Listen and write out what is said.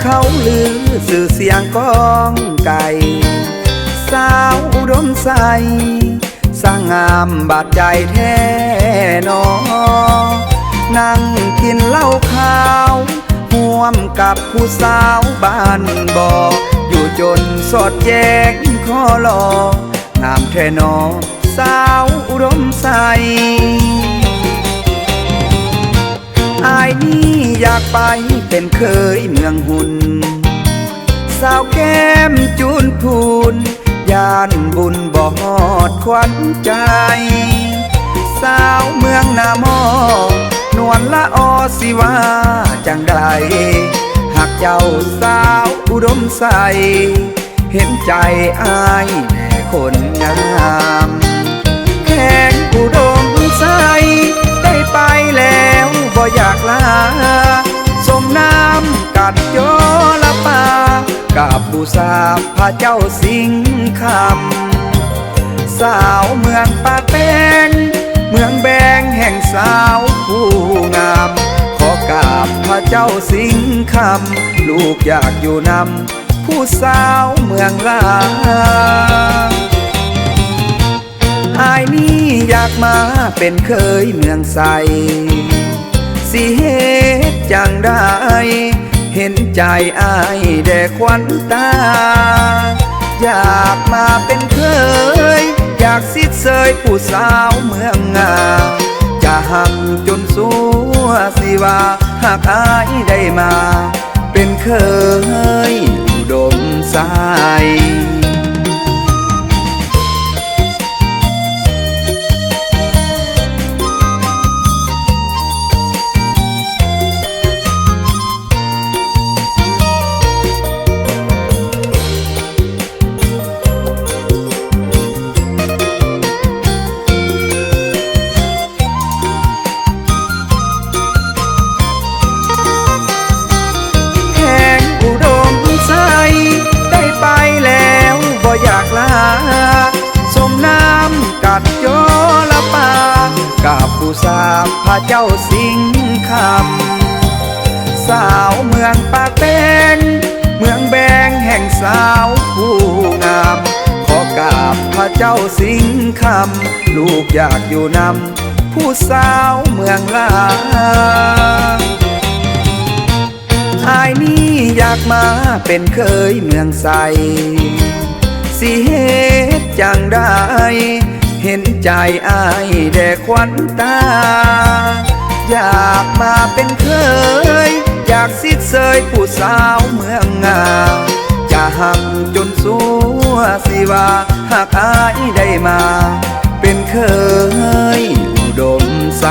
เขาลือสื่อเสียงก้องไก่สาวอุดมใสสร้างงามบาดใจแท้นอนั่งกินเหล้าขาวร่วมกับผู้สาวบ้านบ่ออยู่จนสอดแยกข้อหลองามแท้นอสาวอุดมใสอายนี่อยากไปเป็นเคยเมืองหุ่นสาวแก้มจูนพูนย่านบุญบ่ฮอดควันใจสาวเมืองนามอนวลละออสิว่าจังใดหากเจ้าสาวอุดมใสเห็นใจอายแน่คนงามแข่งอุดมใสได้ไปแล้วบ่อยากลาส่งน้ำกัดโยละปากับบูชาพระเจ้าสิงคำสาวเมืองปากแป้งเมืองแบงแห่งสาวผู้งามขอกราบพระเจ้าสิงคำลูกอยากอยู่นำผู้สาวเมืองลางอายนี่อยากมาเป็นเคยเมืองใสสิเหตุจังได้เห็นใจอายแด่ควันตาอยากมาเป็นเคยอยากสิเสยผู้สาวเมืองงาจะหักจนสัวสิว่าหากอายได้มาเป็นเคยอุดมใสอยากลาส่งน้ำกัดโยละปากับผู้สาวพระเจ้าสิงคำสาวเมืองปากแป้งเมืองแบงแห่งสาวผู้งามขอกราบพระเจ้าสิงคำลูกอยากอยู่นำผู้สาวเมืองลางอายนี่อยากมาเป็นเคยเมืองใสสิเหตุจังได้เห็นใจอายแด่ควันตาอยากมาเป็นเคยอยากสิเสยผู้สาวเมืองงาจะหักจนสัวสิว่าหากอายได้มาเป็นเคยอุดมใส